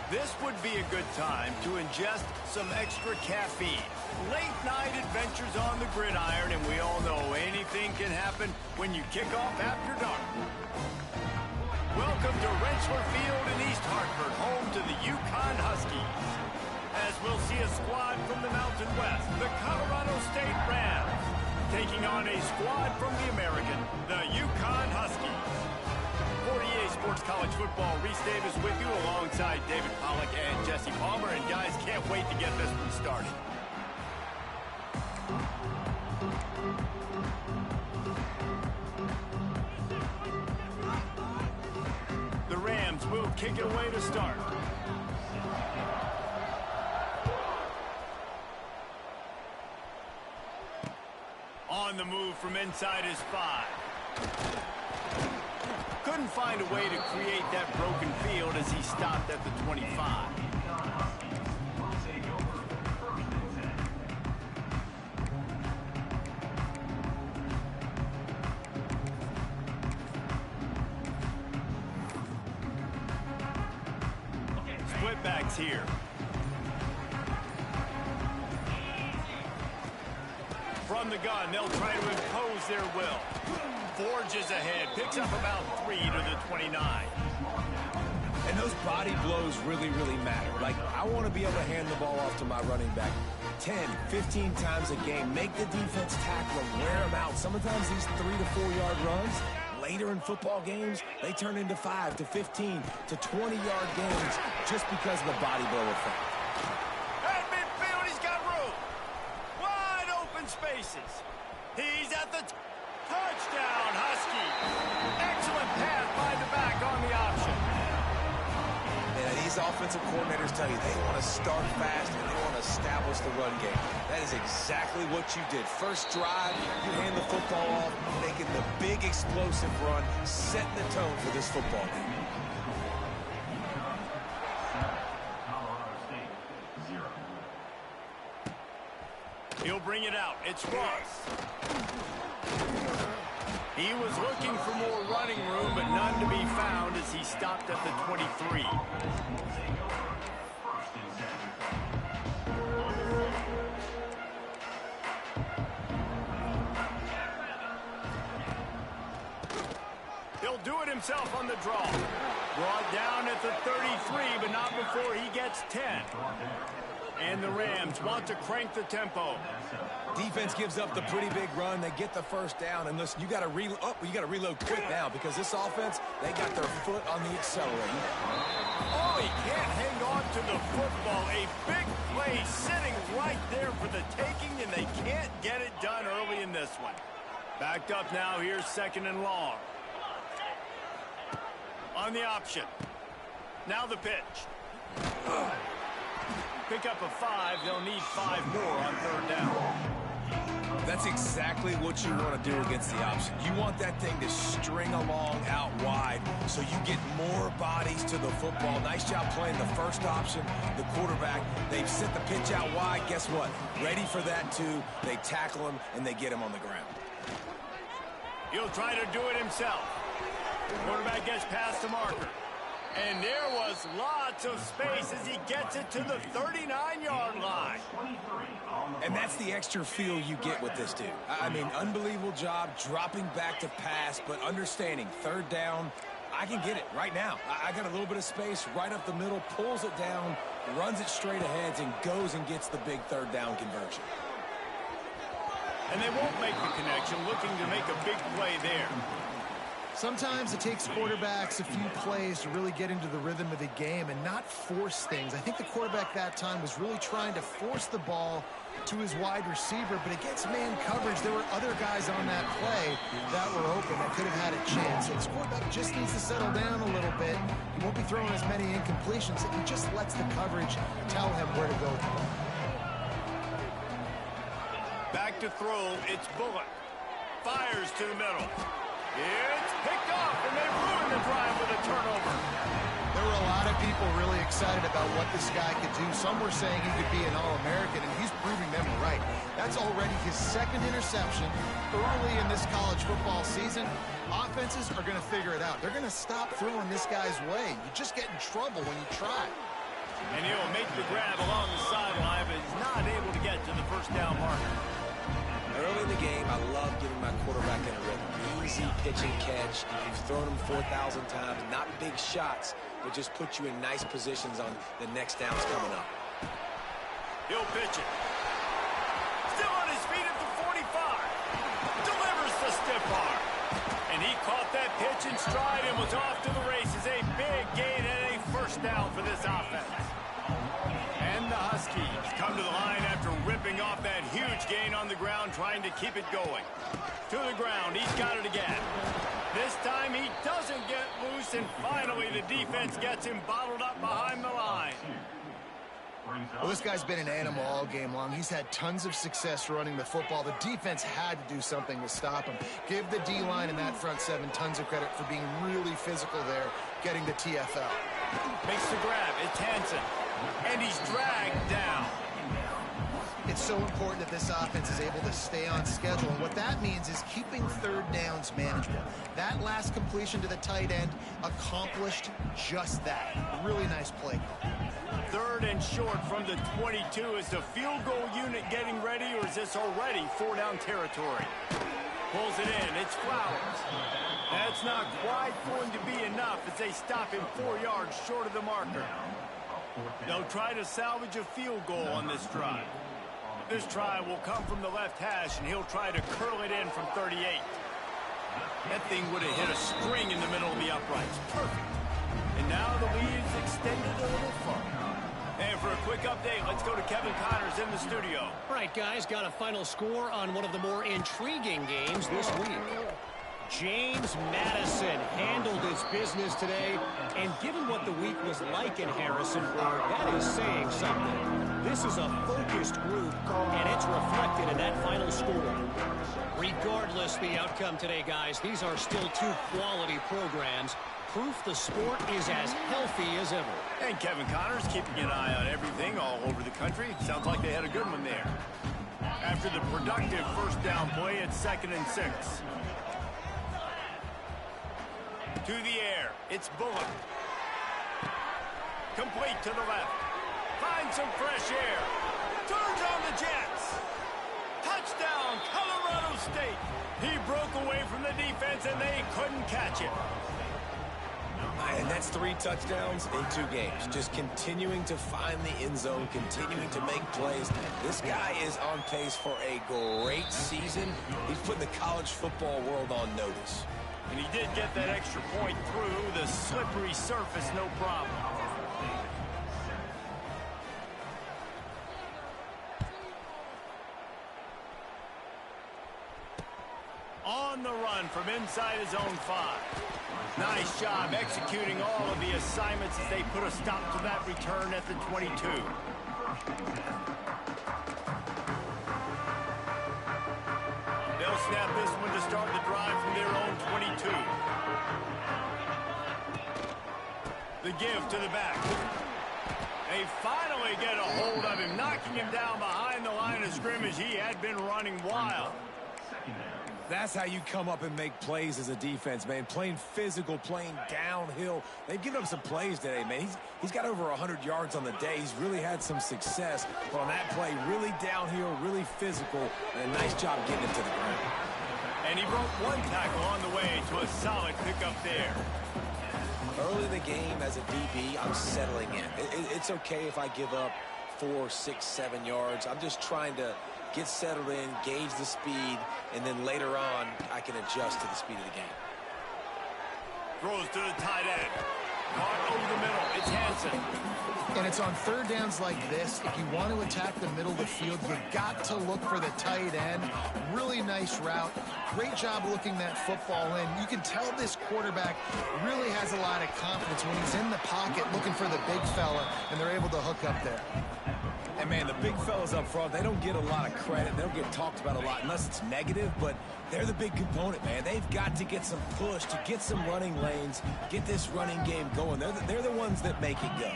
This would be a good time to ingest some extra caffeine. Late night adventures on the gridiron, and we all know anything can happen when you kick off after dark. Welcome to Rensselaer Field in East Hartford, home to the UConn Huskies. As we'll see a squad from the Mountain West, the Colorado State Rams, taking on a squad from the American, the UConn Huskies. 48 Sports College Football, Reese Davis with you alongside David Pollack and Jesse Palmer. And guys, can't wait to get this one started. The Rams will kick it away to start. On the move from inside his 5. Couldn't find a way to create that broken field as he stopped at the 25. Split backs here. From the gun, they'll try to impose their will. Forges ahead, picks up about 3 to the 29. And those body blows really, really matter. Like, I want to be able to hand the ball off to my running back 10, 15 times a game. Make the defense tackle them, wear them out. Sometimes these 3 to 4 yard runs, later in football games, they turn into 5 to 15 to 20 yard games just because of the body blow effect. At midfield, he's got room. Wide open spaces. He's at the touchdown, Huskies. Excellent pass by the back on the option. Yeah, these offensive coordinators tell you they want to start fast and they want to establish the run game. That is exactly what you did. First drive, you hand the football off, making the big explosive run, setting the tone for this football game. He'll bring it out. It's Ross. He was looking for more running room, but none to be found as he stopped at the 23. He'll do it himself on the draw. Brought down at the 33, but not before he gets 10. And the Rams want to crank the tempo. Defense gives up the pretty big run. They get the first down. And listen, you got to reload quick now because this offense, they got their foot on the accelerator. Oh, he can't hang on to the football. A big play sitting right there for the taking, and they can't get it done early in this one. Backed up now. Here's 2nd and long. On the option. Now the pitch. Pick up a 5. They'll need 5 more on 3rd down. That's exactly what you want to do against the option. You want that thing to string along out wide so you get more bodies to the football. Nice job playing the first option, the quarterback. They've sent the pitch out wide. Guess what? Ready for that too. They tackle him and they get him on the ground. He'll try to do it himself. Quarterback gets past the marker. And there was lots of space as he gets it to the 39-yard line. And that's the extra feel you get with this dude. I mean, unbelievable job dropping back to pass, but understanding 3rd down, I can get it right now. I got a little bit of space right up the middle, pulls it down, runs it straight ahead, and goes and gets the big 3rd down conversion. And they won't make the connection, looking to make a big play there. Sometimes it takes quarterbacks a few plays to really get into the rhythm of the game and not force things. I think the quarterback that time was really trying to force the ball to his wide receiver, but against man coverage, there were other guys on that play that were open that could have had a chance. So this quarterback just needs to settle down a little bit. He won't be throwing as many incompletions. He just lets the coverage tell him where to go. Back to throw, it's Bullock. Fires to the middle. It's picked off, and they ruin the drive with a turnover. There were a lot of people really excited about what this guy could do. Some were saying he could be an All-American, and he's proving them right. That's already his second interception early in this college football season. Offenses are going to figure it out. They're going to stop throwing this guy's way. You just get in trouble when you try. And he'll make the grab along the sideline, but he's not able to get to the first down marker. Early in the game, I love getting my quarterback in a rhythm. Easy pitch and catch. You've thrown him 4,000 times. Not big shots, but just put you in nice positions on the next downs coming up. He'll pitch it. Still on his feet at the 45. Delivers the stiff arm. And he caught that pitch in stride and was off to the races. A big gain and a first down for this offense. And the Huskies come to the line after ripping off that huge gain on the ground, trying to keep it going. To the ground, he's got it again. This time he doesn't get loose, and finally the defense gets him bottled up behind the line. Well, this guy's been an animal all game long. He's had tons of success running the football. The defense had to do something to stop him. Give the D-line and that front seven tons of credit for being really physical there, getting the TFL. Makes the grab. It's Hansen. And he's dragged down. It's so important that this offense is able to stay on schedule. And what that means is keeping third downs manageable. That last completion to the tight end accomplished just that. Really nice play call. Third and short from the 22. Is the field goal unit getting ready, or is this already four-down territory? Pulls it in. It's Flowers. That's not quite going to be enough as they stop him 4 yards short of the marker. They'll try to salvage a field goal on this drive. This try will come from the left hash, and he'll try to curl it in from 38. That thing would have hit a string in the middle of the uprights. Perfect. And now the lead is extended a little further. And for a quick update, let's go to Kevin Connors in the studio. All right, guys, got a final score on one of the more intriguing games this week. James Madison handled his business today, and given what the week was like in Harrisonburg, that is saying something. This is a focused group, and it's reflected in that final score. Regardless the outcome today, guys, these are still two quality programs. Proof the sport is as healthy as ever. And Kevin Connors keeping an eye on everything all over the country. Sounds like they had a good one there. After the productive first down play, it's 2nd and 6. To the air, it's Bullock. Complete to the left. Finds some fresh air. Turns on the Jets. Touchdown, Colorado State. He broke away from the defense, and they couldn't catch it. And that's 3 touchdowns in 2 games. Just continuing to find the end zone, continuing to make plays. This guy is on pace for a great season. He's putting the college football world on notice. And he did get that extra point through the slippery surface, no problem. On the run from inside his own 5. Nice job executing all of the assignments as they put a stop to that return at the 22. They'll snap this one to start the drive from their own 22. The give to the back. They finally get a hold of him, knocking him down behind the line of scrimmage. He had been running wild. That's how you come up and make plays as a defense, man. Playing physical, playing downhill. They've given up some plays today, man. He's got over 100 yards on the day. He's really had some success. But on that play, really downhill, really physical, and a nice job getting him to the ground. And he broke one tackle on the way to a solid pickup there. Early in the game as a DB, I'm settling in. It's okay if I give up 4, 6, 7 yards. I'm just trying to get settled in, gauge the speed, and then later on, I can adjust to the speed of the game. Throws to the tight end. Caught over the middle. It's Hansen. And it's on third downs like this. If you want to attack the middle of the field, you got to look for the tight end. Really nice route. Great job looking that football in. You can tell this quarterback really has a lot of confidence when he's in the pocket looking for the big fella, and they're able to hook up there. And, man, the big fellas up front, they don't get a lot of credit. They don't get talked about a lot unless it's negative, but they're the big component, man. They've got to get some push, to get some running lanes, get this running game going. They're the ones that make it go.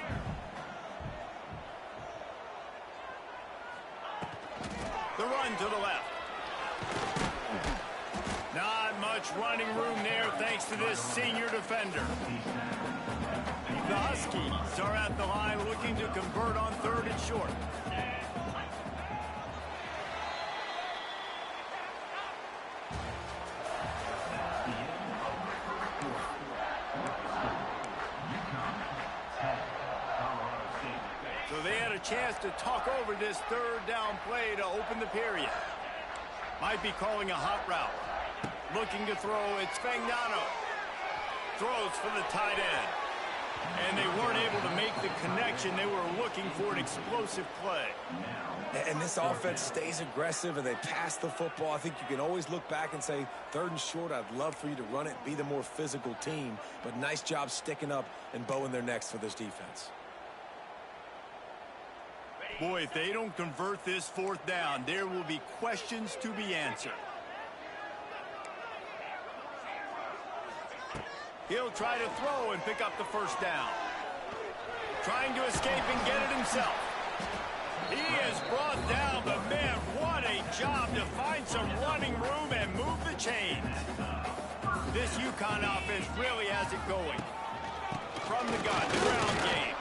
The run to the left. Not much running room there thanks to this senior defender. The Huskies are at the line looking to convert on third and short. So they had a chance to talk over this third down play to open the period. Might be calling a hot route. Looking to throw, it's Fagnano. Throws for the tight end. And they weren't able to make the connection. They were looking for an explosive play. And this offense stays aggressive and they pass the football. I think you can always look back and say, third and short, I'd love for you to run it, be the more physical team. But nice job sticking up and bowing their necks for this defense. Boy, if they don't convert this fourth down, there will be questions to be answered. He'll try to throw and pick up the first down. Trying to escape and get it himself. He is brought down, but man, what a job to find some running room and move the chains. This UConn offense really has it going. From the gun, the ground game.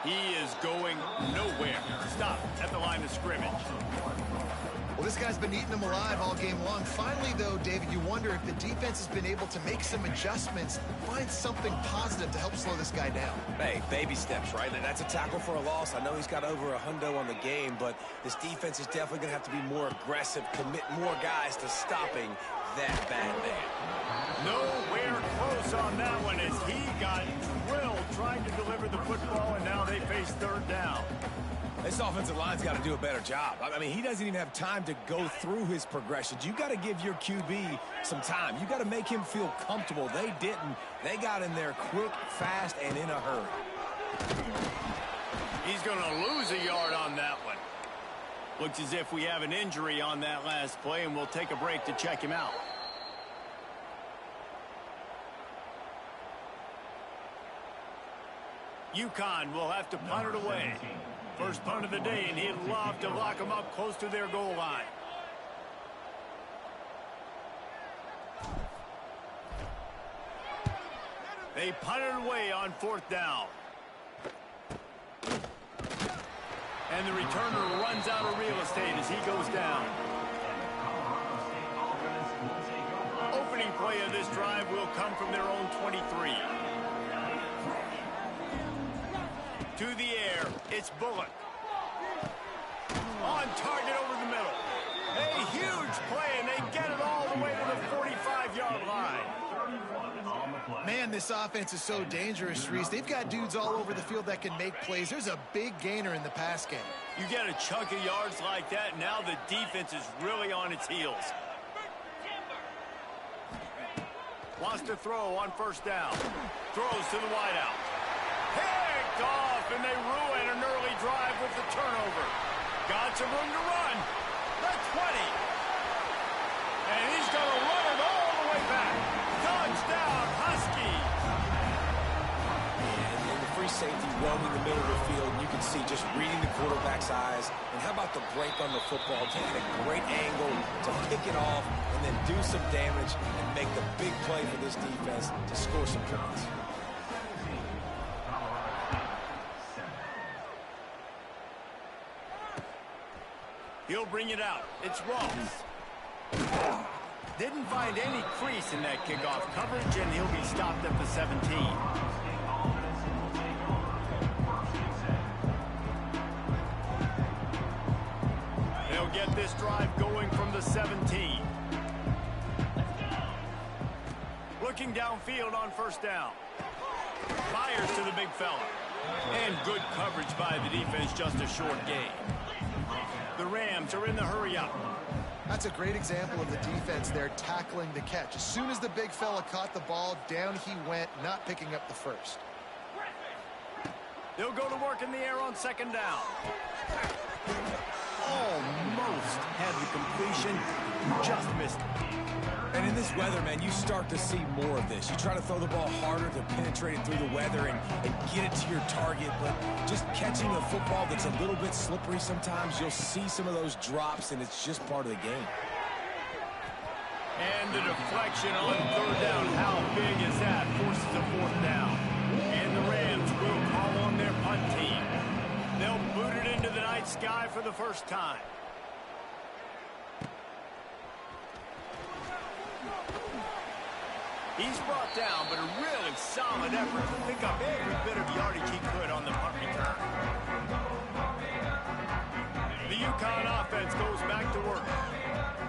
He is going nowhere. Stop at the line of scrimmage. Well, this guy's been eating them alive all game long. Finally, though, David, you wonder if the defense has been able to make some adjustments, find something positive to help slow this guy down. Hey, baby steps, right? That's a tackle for a loss. I know he's got over a hundo on the game, but this defense is definitely going to have to be more aggressive, commit more guys to stopping that bad man. Nowhere close on that one as he got drilled trying to deliver the football, and now they face third down. This offensive line's got to do a better job. I mean, he doesn't even have time to go through his progressions. You got to give your QB some time. You got to make him feel comfortable. They didn't. They got in there quick, fast, and in a hurry. He's going to lose a yard on that one. Looks as if we have an injury on that last play, and we'll take a break to check him out. UConn will have to punt it away. First punt of the day, and he'd love to lock them up close to their goal line. They punt it away on fourth down. And the returner runs out of real estate as he goes down. Opening play of this drive will come from their own 23. To the air, it's Bullock. On target over the middle. A huge play, and they get it all the way to the 45-yard line. Man, this offense is so dangerous, Reese. They've got dudes all over the field that can make plays. There's a big gainer in the pass game. You get a chunk of yards like that, now the defense is really on its heels. Wants to throw on first down. Throws to the wideout. Picked off, and they ruin an early drive with the turnover. Got some room to run. The 20. And he's going to run it all the way back. Touchdown, Huskies. And the free safety roaming the middle of the field, you can see just reading the quarterback's eyes. And how about the break on the football? Taking a great angle to pick it off and then do some damage and make the big play for this defense to score some points. He'll bring it out. It's Ross. Didn't find any crease in that kickoff coverage, and he'll be stopped at the 17. They'll get this drive going from the 17. Looking downfield on first down. Fires to the big fella. And good coverage by the defense, just a short gain. The Rams are in the hurry-up. That's a great example of the defense there tackling the catch. As soon as the big fella caught the ball, down he went, not picking up the first. They'll go to work in the air on second down. Almost had the completion, just missed it. And in this weather, man, you start to see more of this. You try to throw the ball harder to penetrate it through the weather and get it to your target, but just catching a football that's a little bit slippery sometimes, you'll see some of those drops, and it's just part of the game. And the deflection on third down. How big is that? Forces a fourth down. And the Rams will call on their punt team. They'll boot it into the night sky for the first time. He's brought down, but a really solid effort to pick up every bit of yardage he could on the punt return. The UConn offense goes back to work.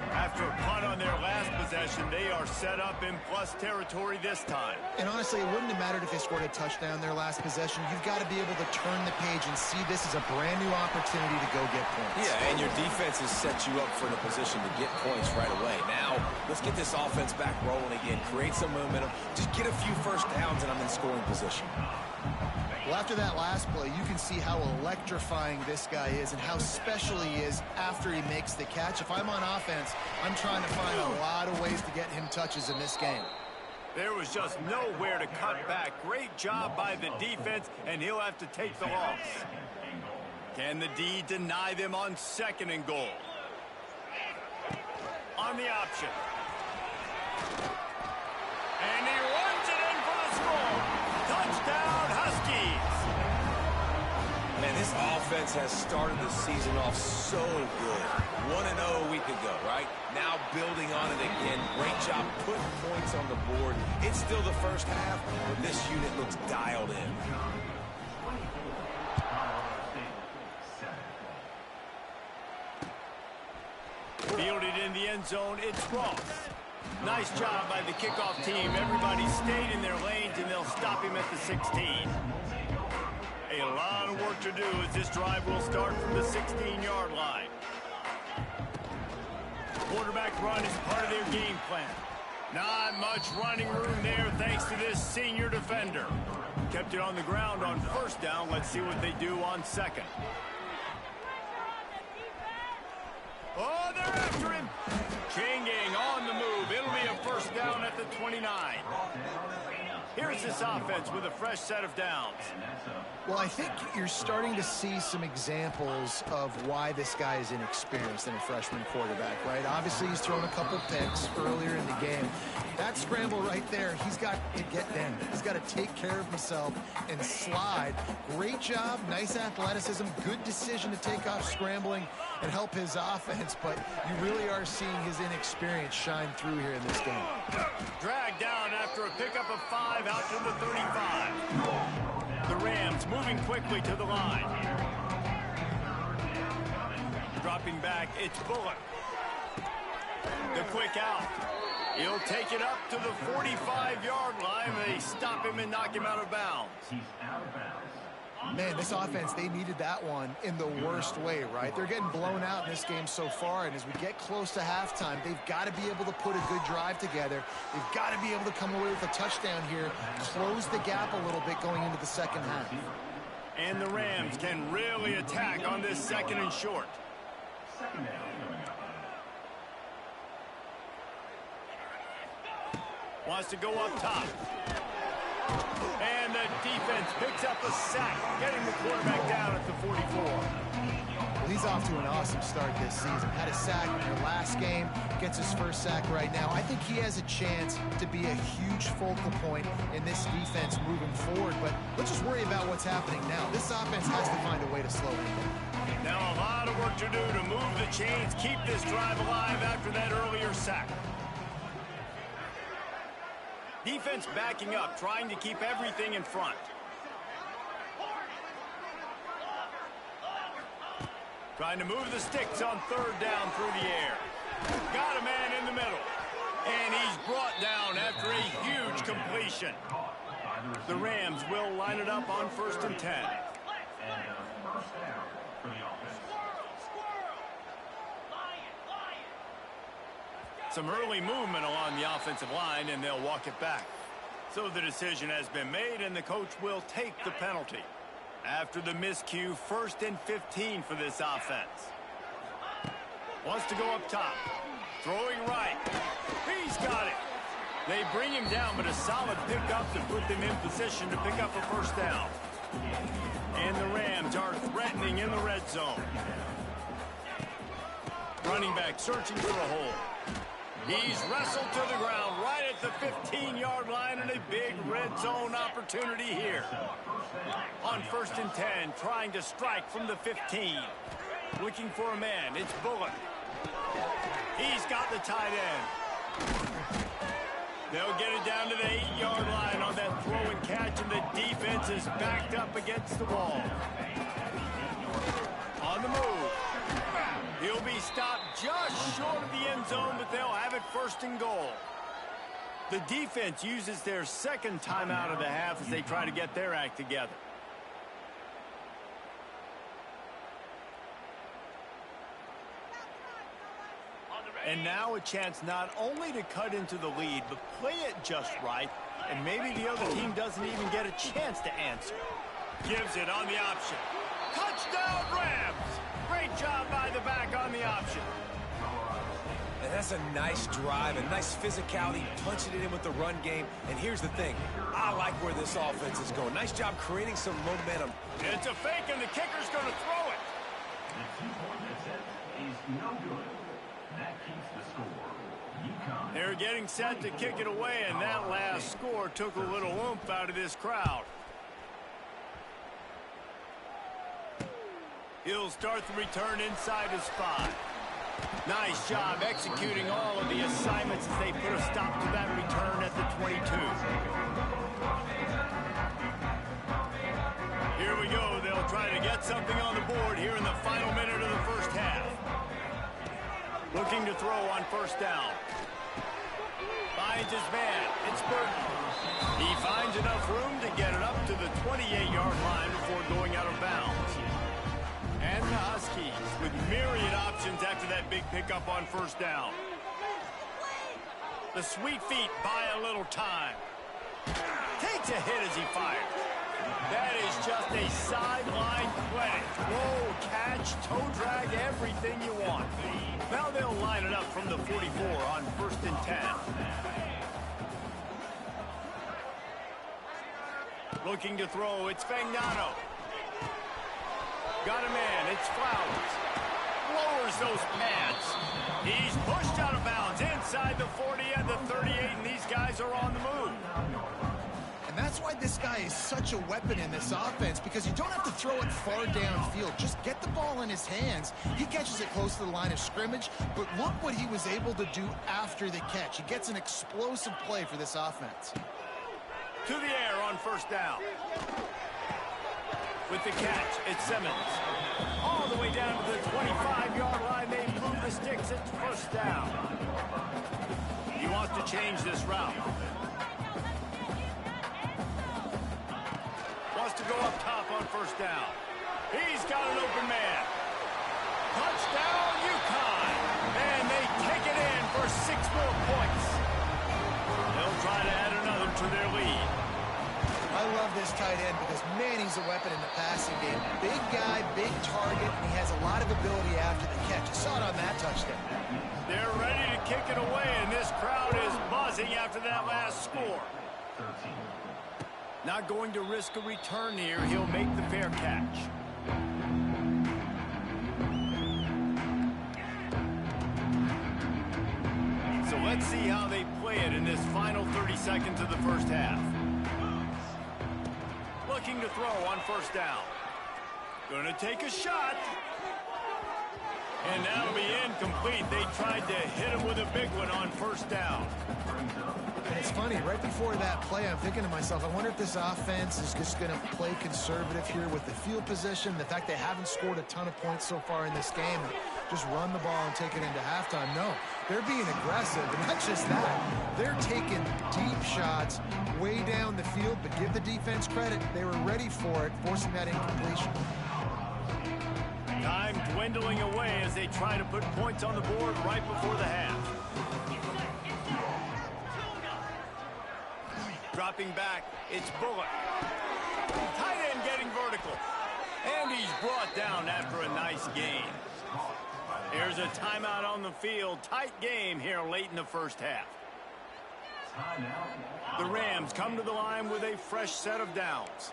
After a punt on their last possession, they are set up in plus territory this time. And honestly, it wouldn't have mattered if they scored a touchdown their last possession. You've got to be able to turn the page and see this as a brand new opportunity to go get points. Yeah, and your defense has set you up for the position to get points right away. Now, let's get this offense back rolling again, create some momentum, just get a few first downs, and I'm in scoring position. Well, after that last play, you can see how electrifying this guy is and how special he is after he makes the catch. If I'm on offense, I'm trying to find a lot of ways to get him touches in this game. There was just nowhere to cut back. Great job by the defense, and he'll have to take the loss. Can the D deny them on second and goal? On the option. And he runs it in for the score. Touchdown, Huskies. Man, this offense has started the season off so good. 1-0 a week ago, right? Now building on it again. Great job putting points on the board. It's still the first half, but this unit looks dialed in. Fielded in the end zone, it's Ross. Nice job by the kickoff team. Everybody stayed in their lanes, and they'll stop him at the 16. A lot of work to do as this drive will start from the 16-yard line. Quarterback run is part of their game plan. Not much running room there thanks to this senior defender. Kept it on the ground on first down. Let's see what they do on second. Oh, they're after him. Chain gang on the move. It'll be a first down at the 29. Here's this offense with a fresh set of downs. Well, I think you're starting to see some examples of why this guy is inexperienced in a freshman quarterback, right? Obviously, he's thrown a couple picks earlier in the game. That scramble right there, he's got to get down. He's got to take care of himself and slide. Great job, nice athleticism, good decision to take off scrambling and help his offense, but you really are seeing his inexperience shine through here in this game. Dragged down after a pickup of 5 out to the 35. The Rams moving quickly to the line. Dropping back, it's Bullock. The quick out. He'll take it up to the 45-yard line. They stop him and knock him out of bounds. He's out of bounds. Man, this offense, they needed that one in the worst way, right? They're getting blown out in this game so far, and as we get close to halftime, they've got to be able to put a good drive together. They've got to be able to come away with a touchdown here, close the gap a little bit going into the second half. And the Rams can really attack on this second and short. Second down coming up. Wants to go up top. And the defense picks up a sack, getting the quarterback down at the 44. Well, he's off to an awesome start this season. Had a sack in their last game, gets his first sack right now. I think he has a chance to be a huge focal point in this defense moving forward, but let's just worry about what's happening now. This offense has to find a way to slow him down. Now a lot of work to do to move the chains, keep this drive alive after that earlier sack. Defense backing up, trying to keep everything in front. Trying to move the sticks on third down through the air. Got a man in the middle. And he's brought down after a huge completion. The Rams will line it up on 1st and 10. And a first down for the offense. Some early movement along the offensive line, and they'll walk it back. So the decision has been made, and the coach will take the penalty. After the miscue, 1st and 15 for this offense. Wants to go up top. Throwing right. He's got it. They bring him down, but a solid pickup to put them in position to pick up a first down. And the Rams are threatening in the red zone. Running back searching for a hole. He's wrestled to the ground right at the 15-yard line, and a big red zone opportunity here. On 1st and 10, trying to strike from the 15. Looking for a man. It's Bullock. He's got the tight end. They'll get it down to the 8-yard line on that throw and catch, and the defense is backed up against the wall. On the move. He'll be stopped just short of the end zone, but they'll have it 1st and goal. The defense uses their second timeout of the half as they try to get their act together. And now a chance not only to cut into the lead, but play it just right, and maybe the other team doesn't even get a chance to answer. Gives it on the option. Touchdown, Rams! Great job by the back on the option. And that's a nice drive, a nice physicality, punching it in with the run game. And here's the thing, I like where this offense is going. Nice job creating some momentum. It's a fake, and the kicker's going to throw it. The 2-point attempt is no good. That keeps the score. UConn. They're getting set to kick it away, and that last score took a little oomph out of this crowd. He'll start the return inside his 5. Nice job executing all of the assignments as they put a stop to that return at the 22. Here we go. They'll try to get something on the board here in the final minute of the first half. Looking to throw on 1st down. Finds his man. It's Burton. He finds enough room to get it up to the 28-yard line before going out of bounds. And the Huskies with myriad options after that big pickup on 1st down. The sweet feet buy a little time. Takes a hit as he fires. That is just a sideline play. Throw, catch, toe drag, everything you want. Now they'll line it up from the 44 on 1st and 10. Looking to throw, it's Fagnano. Got a man, it's Flowers. Lowers those pads. He's pushed out of bounds inside the 40 and the 38, and these guys are on the move. And that's why this guy is such a weapon in this offense, because you don't have to throw it far downfield. Just get the ball in his hands. He catches it close to the line of scrimmage, but look what he was able to do after the catch. He gets an explosive play for this offense. To the air on 1st down. With the catch, it's Simmons. All the way down to the 25-yard line. They move the sticks. It's 1st down. He wants to change this route. Wants to go up top on 1st down. He's got an open man. Touchdown, UConn. And they take it in for 6 more points. They'll try to add another to their lead. I love this tight end because, man, he's a weapon in the passing game. Big guy, big target, and he has a lot of ability after the catch. You saw it on that touchdown. They're ready to kick it away, and this crowd is buzzing after that last score. Not going to risk a return here. He'll make the fair catch. So let's see how they play it in this final 30 seconds of the first half. Looking to throw on 1st down. Gonna take a shot. And that'll be incomplete. They tried to hit him with a big one on 1st down. And it's funny, right before that play, I'm thinking to myself, I wonder if this offense is just going to play conservative here with the field position, the fact they haven't scored a ton of points so far in this game, and just run the ball and take it into halftime. No, They're being aggressive, and not just that. They're taking deep shots way down the field, but give the defense credit. They were ready for it, forcing that incompletion. Time dwindling away as they try to put points on the board right before the half. Dropping back, it's Bullock. Tight end getting vertical. And he's brought down after a nice gain. Here's a timeout on the field. Tight game here late in the first half. The Rams come to the line with a fresh set of downs.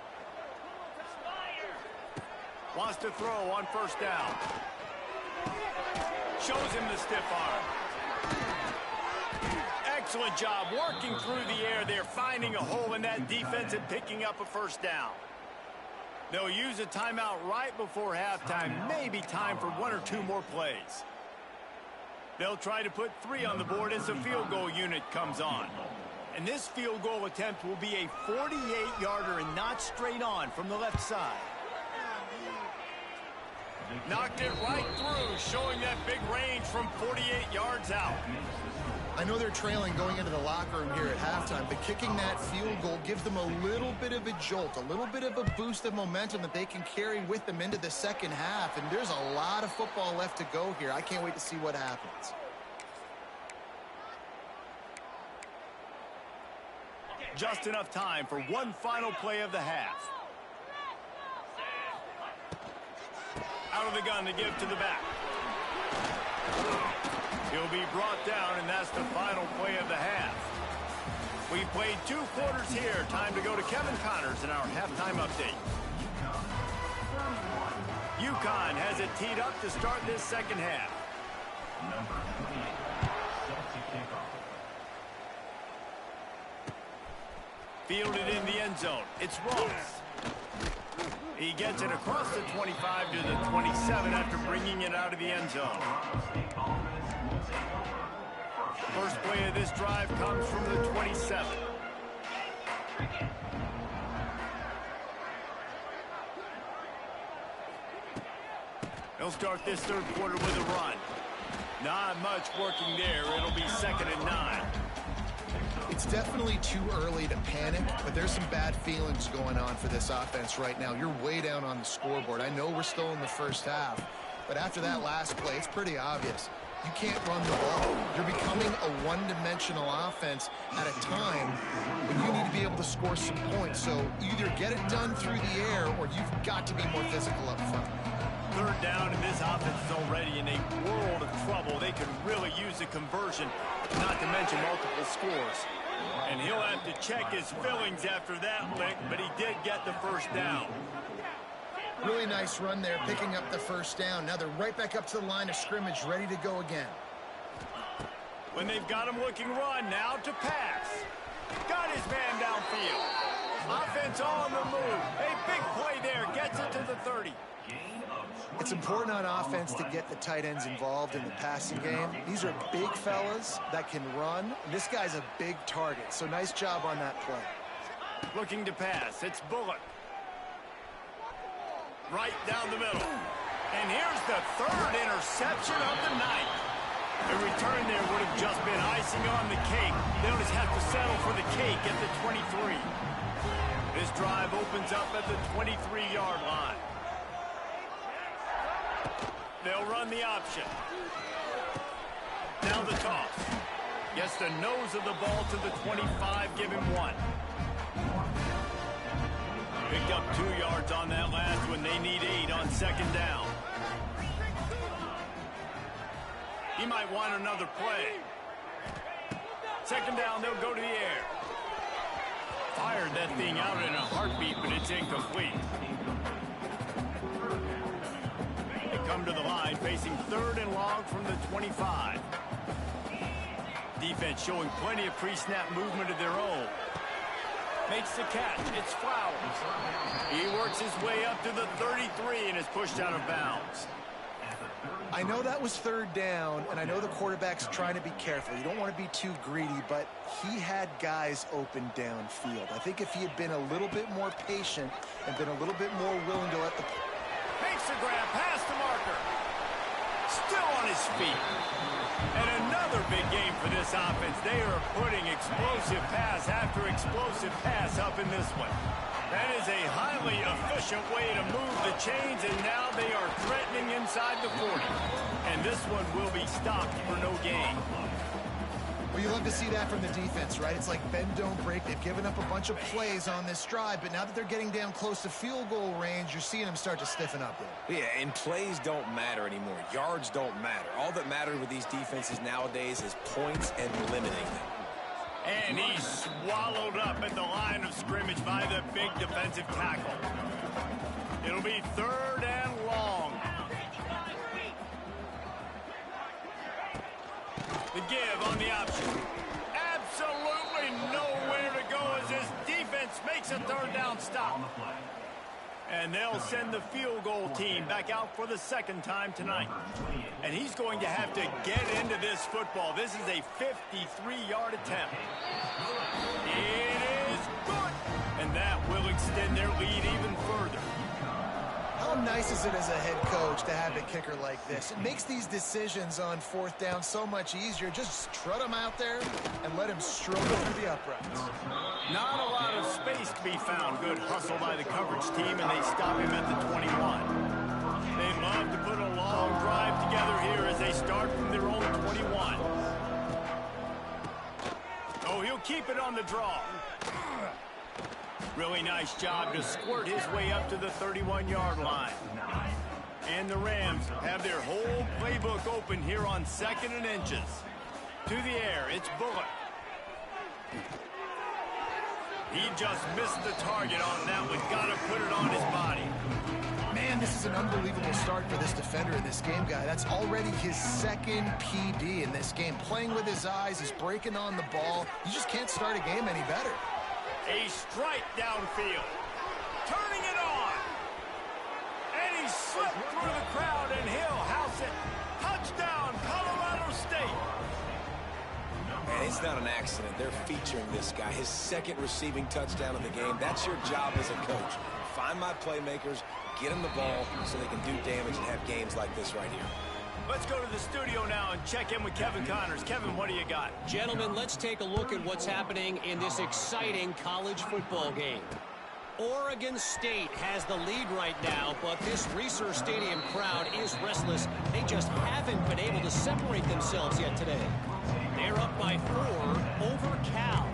Wants to throw on first down. Shows him the stiff arm. Excellent job working through the air there, finding a hole in that defense and picking up a first down. They'll use a timeout right before halftime. Maybe time for one or two more plays. They'll try to put 3 on the board as the field goal unit comes on. And this field goal attempt will be a 48-yarder and not straight on from the left side. Knocked it right through, showing that big range from 48 yards out. I know they're trailing going into the locker room here at halftime, but kicking that field goal gives them a little bit of a jolt, a little bit of a boost of momentum that they can carry with them into the second half. And there's a lot of football left to go here. I can't wait to see what happens. Just enough time for one final play of the half. Out of the gun to give to the back. He'll be brought down, and that's the final play of the half. We played 2 quarters here. Time to go to Kevin Connors in our halftime update. UConn has it teed up to start this second half. Fielded in the end zone. It's Ross. He gets it across the 25 to the 27 after bringing it out of the end zone. First play of this drive comes from the 27. They'll start this third quarter with a run. Not much working there. It'll be 2nd and 9. It's definitely too early to panic, but there's some bad feelings going on for this offense right now. You're way down on the scoreboard. I know we're still in the first half, but after that last play, it's pretty obvious. You can't run the ball. You're becoming a one-dimensional offense at a time when you need to be able to score some points. So either get it done through the air or you've got to be more physical up front. Third down, and this offense is already in a world of trouble. They could really use a conversion, not to mention multiple scores. And he'll have to check his fillings after that lick, but he did get the first down. Really nice run there, picking up the first down. Now they're right back up to the line of scrimmage, ready to go again. When they've got him looking run, now to pass. Got his man downfield. Offense on the move. A big play there, gets it to the 30. It's important on offense to get the tight ends involved in the passing game. These are big fellas that can run. This guy's a big target, so nice job on that play. Looking to pass, it's Bullock. Right down the middle. And here's the 3rd interception of the night. A return there would have just been icing on the cake. They'll just have to settle for the cake at the 23. This drive opens up at the 23-yard line. They'll run the option. Now the toss. Gets the nose of the ball to the 25, give him 1. Picked up 2 yards on that last one. They need 8 on 2nd down. He might want another play. 2nd down, they'll go to the air. Fired that thing out in a heartbeat, but it's incomplete. They come to the line, facing 3rd and long from the 25. Defense showing plenty of pre-snap movement of their own. Makes the catch. It's Flowers. He works his way up to the 33 and is pushed out of bounds. I know that was 3rd down, and I know the quarterback's trying to be careful. You don't want to be too greedy, but he had guys open downfield. I think if he had been a little bit more patient and been a little bit more willing to let the... Makes the grab past the marker. Still on his feet. And another big game for this offense. They are putting explosive pass after explosive pass up in this one. That is a highly efficient way to move the chains, and now they are threatening inside the 40. And this one will be stopped for no gain. Well, you love to see that from the defense, right? It's like bend, don't break. They've given up a bunch of plays on this drive, but now that they're getting down close to field goal range, you're seeing them start to stiffen up there. Yeah, and plays don't matter anymore. Yards don't matter. All that matters with these defenses nowadays is points and limiting them. And he's swallowed up at the line of scrimmage by the big defensive tackle. It'll be 3rd and long. The give on the option. Absolutely nowhere to go as this defense makes a 3rd down stop. And they'll send the field goal team back out for the 2nd time tonight. And he's going to have to get into this football. This is a 53-yard attempt. It is good. And that will extend their lead even further. How nice is it as a head coach to have a kicker like this? It makes these decisions on 4th down so much easier. Just trot him out there and let him struggle through the uprights. Not a lot of space to be found. Good hustle by the coverage team, and they stop him at the 21. They love to put a long drive together here as they start from their own 21. Oh, he'll keep it on the draw. Really nice job to squirt his way up to the 31-yard line. And the Rams have their whole playbook open here on 2nd and inches. To the air, it's Bullock. He just missed the target on that one. Got to put it on his body. Man, this is an unbelievable start for this defender in this game, guy. That's already his 2nd PD in this game. Playing with his eyes, he's breaking on the ball. You just can't start a game any better. A strike downfield. Turning it on. And he slipped through the crowd, and he'll house it. Touchdown, Colorado State. And it's not an accident. They're featuring this guy. His 2nd receiving touchdown of the game. That's your job as a coach. Find my playmakers, get them the ball so they can do damage and have games like this right here. Let's go to the studio now and check in with Kevin Connors. Kevin, what do you got? Gentlemen, let's take a look at what's happening in this exciting college football game. Oregon State has the lead right now, but this Research Stadium crowd is restless. They just haven't been able to separate themselves yet today. They're up by 4 over Cal.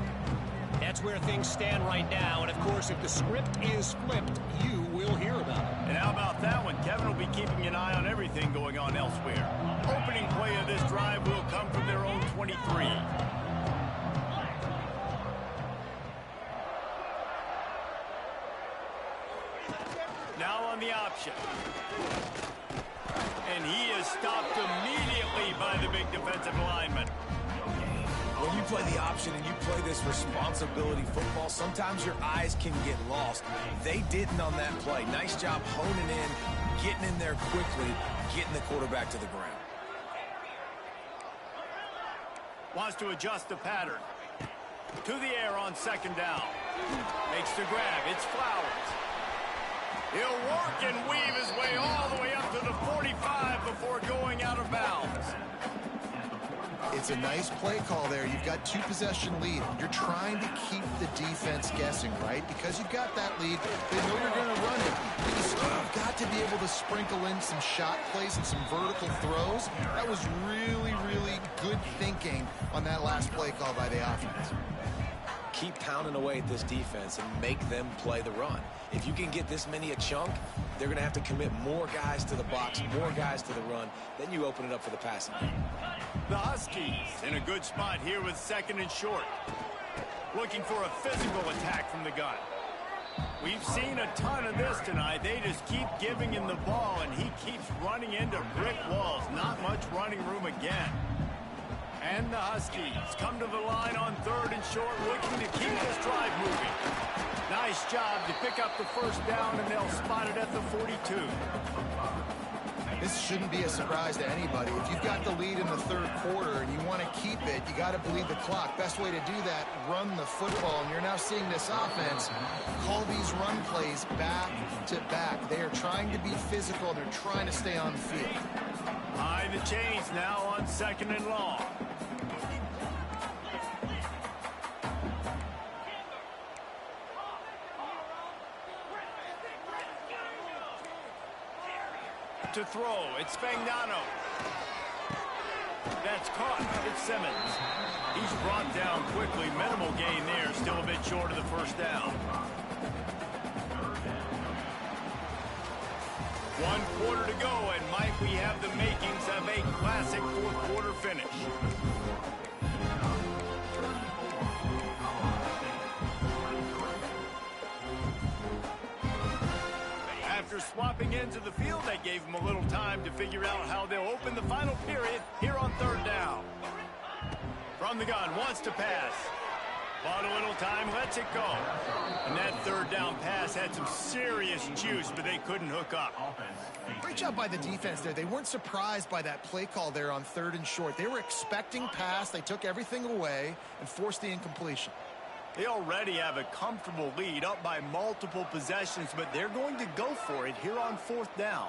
That's where things stand right now, and of course, if the script is flipped, you will hear about it. And how about that one? Kevin will be keeping an eye on everything going on elsewhere. Opening play of this drive will come from their own 23. Now on the option. And he is stopped immediately by the big defensive lineman. When you play the option and you play this responsibility football, sometimes your eyes can get lost. They didn't on that play. Nice job honing in, getting in there quickly, getting the quarterback to the ground. Wants to adjust the pattern. To the air on 2nd down. Makes the grab. It's Flowers. He'll work and weave his way all the way up to the 45 before going out of bounds. It's a nice play call there. You've got 2-possession lead. You're trying to keep the defense guessing, right? Because you've got that lead, they know you're going to run it. But you still have got to be able to sprinkle in some shot plays and some vertical throws. That was really, really good thinking on that last play call by the offense. Keep pounding away at this defense and make them play the run. If you can get this many a chunk, they're going to have to commit more guys to the box, more guys to the run. Then you open it up for the passing game. The Huskies in a good spot here with 2nd and short. Looking for a physical attack from the gun. We've seen a ton of this tonight. They just keep giving him the ball, and he keeps running into brick walls. Not much running room again. And the Huskies come to the line on 3rd and short, looking to keep this drive moving. Nice job to pick up the 1st down, and they'll spot it at the 42. This shouldn't be a surprise to anybody. If you've got the lead in the 3rd quarter and you want to keep it, you got to bleed the clock. Best way to do that, run the football. And you're now seeing this offense call these run plays back to back. They are trying to be physical. They're trying to stay on the field. Behind the chains now on 2nd and long. To throw, it's Spagnano. That's caught. It's Simmons. He's brought down quickly. Minimal gain there. Still a bit short of the first down. 1 quarter to go, and might we have the makings of a classic fourth quarter finish. After swapping ends of the field, that gave them a little time to figure out how they'll open the final period here on 3rd down. From the gun, wants to pass. Bought a little time, lets it go. And that 3rd down pass had some serious juice, but they couldn't hook up. Great job by the defense there. They weren't surprised by that play call there on 3rd and short. They were expecting pass. They took everything away and forced the incompletion. They already have a comfortable lead, up by multiple possessions, but they're going to go for it here on 4th down.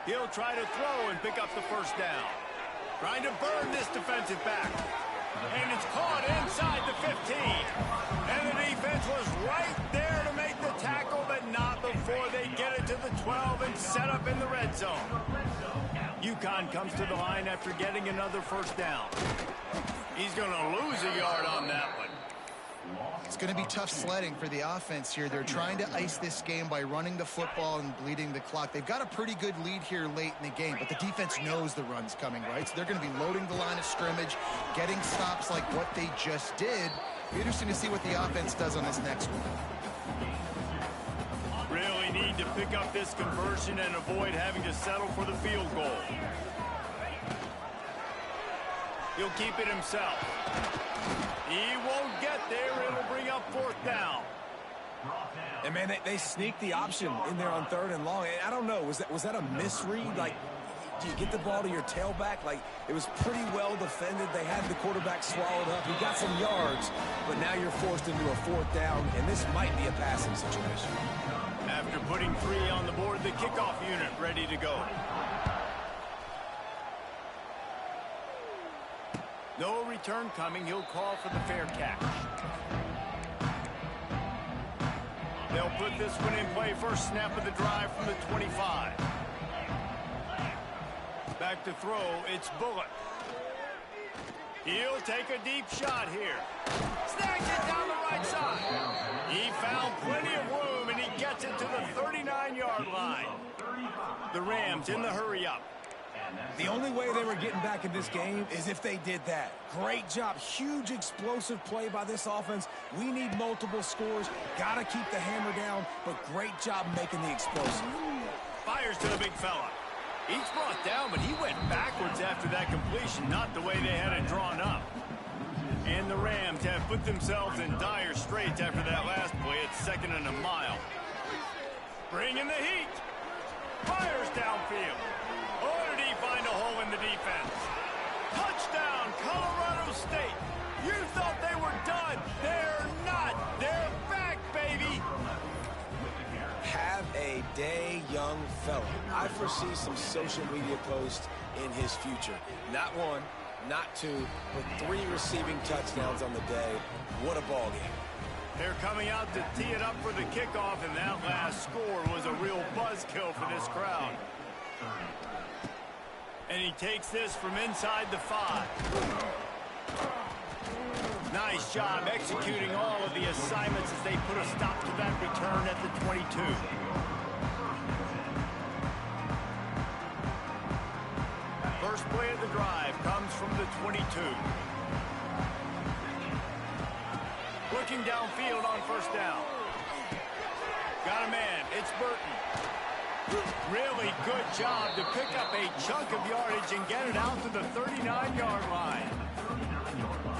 He'll try to throw and pick up the first down. Trying to burn this defensive back. And it's caught inside the 15. And the defense was right there to make the tackle, but not before they get it to the 12 and set up in the red zone. UConn comes to the line after getting another first down. He's going to lose a yard on that one. It's going to be tough sledding for the offense here. They're trying to ice this game by running the football and bleeding the clock. They've got a pretty good lead here late in the game, but the defense knows the run's coming, right? So they're going to be loading the line of scrimmage, getting stops like what they just did. Be interesting to see what the offense does on this next one. Really need to pick up this conversion and avoid having to settle for the field goal. He'll keep it himself. He won't get there. It'll bring up 4th down. And, man, they sneaked the option in there on 3rd and long. And I don't know, was that a misread? Like, do you get the ball to your tailback? Like, it was pretty well defended. They had the quarterback swallowed up. He got some yards, but now you're forced into a 4th down, and this might be a passing situation. After putting 3 on the board, the kickoff unit ready to go. No return coming. He'll call for the fair catch. They'll put this one in play. First snap of the drive from the 25. Back to throw. It's Bullock. He'll take a deep shot here. Snags it down the right side. He found plenty of room, and he gets it to the 39-yard line. The Rams in the hurry-up. The only way they were getting back in this game is if they did that. Great job. Huge explosive play by this offense. We need multiple scores. Got to keep the hammer down, but great job making the explosive. Fires to the big fella. He's brought down, but he went backwards after that completion, not the way they had it drawn up. And the Rams have put themselves in dire straits after that last play. It's 2nd and a mile. Bringing the heat. Fires downfield. Oh, did he find a hole in the defense? Touchdown, Colorado State. You thought they were done. They're not. They're back, baby. Have a day, young fella. I foresee some social media posts in his future. Not 1, not 2, but 3 receiving touchdowns on the day. What a ball game. They're coming out to tee it up for the kickoff, and that last score was a real buzzkill for this crowd. And he takes this from inside the 5. Nice job executing all of the assignments as they put a stop to that return at the 22. First play of the drive comes from the 22. Looking downfield on first down. Got a man. It's Burton. Really good job to pick up a chunk of yardage and get it out to the 39-yard line.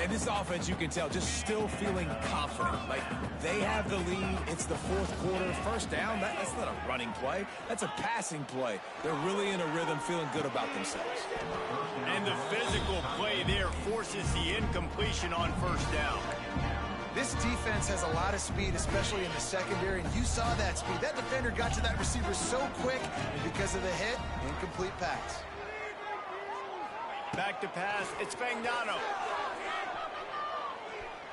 And this offense, you can tell, just still feeling confident. Like, they have the lead. It's the 4th quarter. First down, that's not a running play. That's a passing play. They're really in a rhythm, feeling good about themselves. And the physical play there forces the incompletion on first down. This defense has a lot of speed, especially in the secondary, and you saw that speed. That defender got to that receiver so quick, and because of the hit, incomplete pass. Back to pass, it's Fagnano.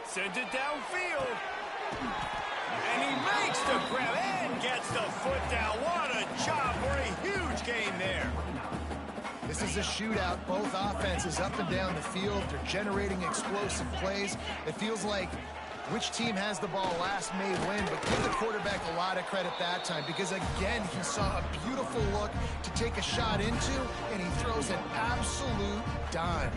Sends it downfield. And he makes the grab and gets the foot down. What a job for a huge gain there. This is a shootout. Both offenses up and down the field. They're generating explosive plays. It feels like which team has the ball last may win, but give the quarterback a lot of credit that time because, again, he saw a beautiful look to take a shot into, and he throws an absolute dime.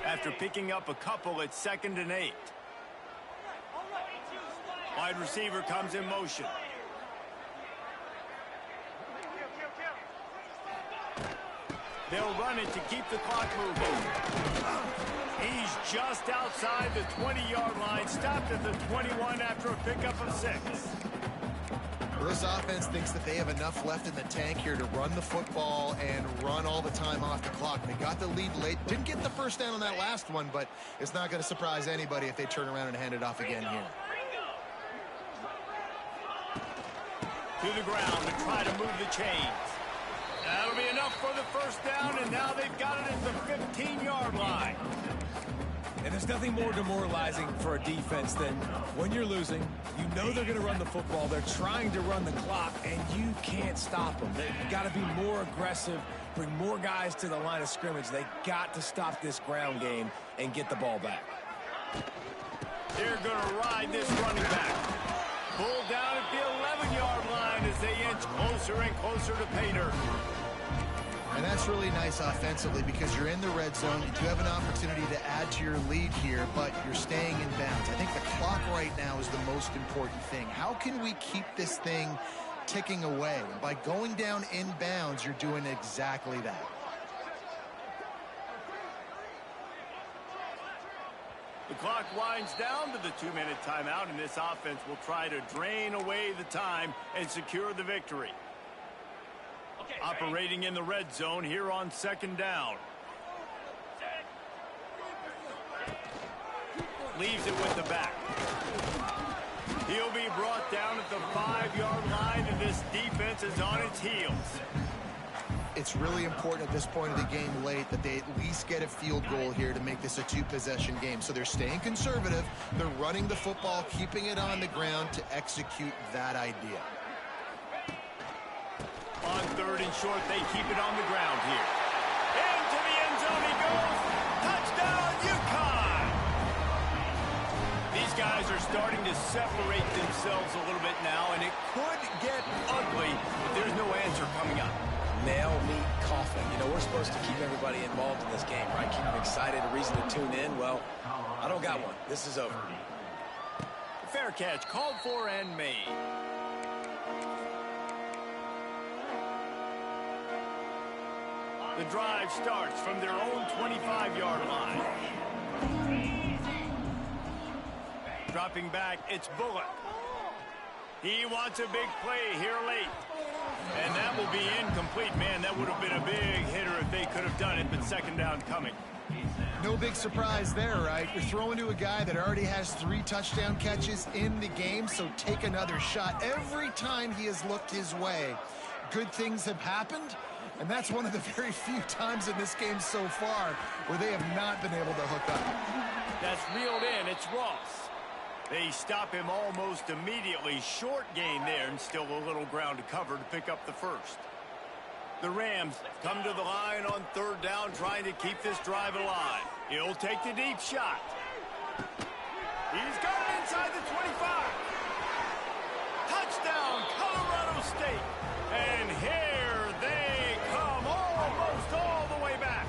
After picking up a couple, it's 2nd and 8. Wide receiver comes in motion. They'll run it to keep the clock moving. He's just outside the 20-yard line, stopped at the 21 after a pickup of 6. Well, this offense thinks that they have enough left in the tank here to run the football and run all the time off the clock. They got the lead late. Didn't get the first down on that last one, but it's not going to surprise anybody if they turn around and hand it off again here. To the ground to try to move the chains. That'll be enough for the first down, and now they've got it at the 15-yard line. And there's nothing more demoralizing for a defense than when you're losing, you know they're going to run the football, they're trying to run the clock, and you can't stop them. They've got to be more aggressive, bring more guys to the line of scrimmage. They got to stop this ground game and get the ball back. They're going to ride this running back. Pulled down at the 11-yard line as they inch closer and closer to pay dirt. And that's really nice offensively because you're in the red zone. You do have an opportunity to add to your lead here, but you're staying in bounds. I think the clock right now is the most important thing. How can we keep this thing ticking away? And by going down in bounds, you're doing exactly that. The clock winds down to the 2-minute timeout, and this offense will try to drain away the time and secure the victory. Operating in the red zone here on 2nd down. Leaves it with the back. He'll be brought down at the 5-yard line, and this defense is on its heels. It's really important at this point of the game late that they at least get a field goal here to make this a 2-possession game. So they're staying conservative. They're running the football, keeping it on the ground to execute that idea. On 3rd and short, they keep it on the ground here. Into the end zone he goes. Touchdown, UConn! These guys are starting to separate themselves a little bit now, and it could get ugly, but there's no answer coming up. Nail, meat, coughing. You know, we're supposed to keep everybody involved in this game, right? Keep them excited, a reason to tune in. Well, I don't got one. This is over. Fair catch, called for and made. The drive starts from their own 25-yard line. Dropping back, it's Bullock. He wants a big play here late. And that will be incomplete. Man, that would have been a big hitter if they could have done it, but 2nd down coming. No big surprise there, right? You're throwing to a guy that already has 3 touchdown catches in the game, so take another shot. Every time he has looked his way, good things have happened. And that's one of the very few times in this game so far where they have not been able to hook up. That's reeled in. It's Ross. They stop him almost immediately. Short gain there and still a little ground to cover to pick up the first. The Rams come to the line on 3rd down trying to keep this drive alive. He'll take the deep shot. He's got it inside the 25. Touchdown, Colorado State. And here they come almost all the way back.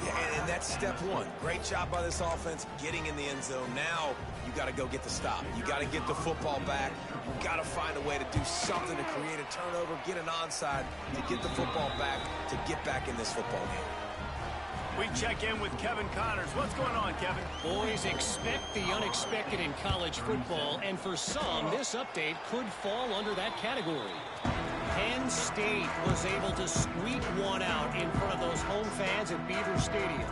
Yeah, and that's step one. Great job by this offense getting in the end zone. Now you got to go get the stop. You got to get the football back. You got to find a way to do something to create a turnover, get an onside, to get the football back, to get back in this football game. we check in with Kevin Connors. What's going on, Kevin? Boys, expect the unexpected in college football, and for some, this update could fall under that category. Penn State was able to squeak one out in front of those home fans at Beaver Stadium.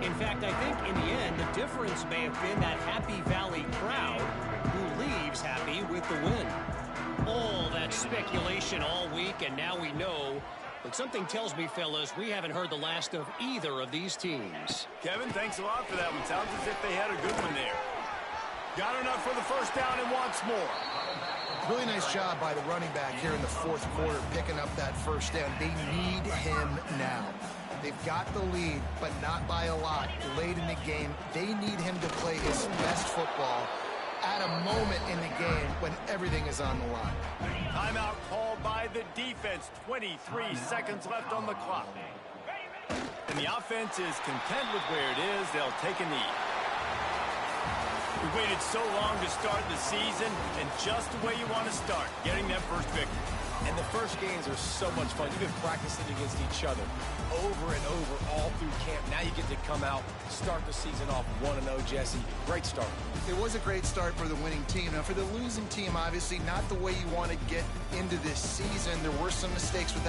In fact, I think in the end, the difference may have been that Happy Valley crowd who leaves happy with the win. All that speculation all week, and now we know. But something tells me, fellas, we haven't heard the last of either of these teams. Kevin, thanks a lot for that one. Sounds as if they had a good one there. Got enough for the first down and wants more. Really nice job by the running back here in the fourth quarter, picking up that first down. They need him now. They've got the lead, but not by a lot. Late in the game, they need him to play his best football at a moment in the game when everything is on the line. Timeout called by the defense. 23 seconds left on the clock. And the offense is content with where it is. They'll take a knee. We waited so long to start the season, and just the way you want to start, getting that first victory. And the first games are so much fun. You've been practicing against each other over and over all through camp. Now you get to come out, start the season off 1-0, Jesse. Great start. It was a great start for the winning team. Now, for the losing team, obviously not the way you want to get into this season. There were some mistakes with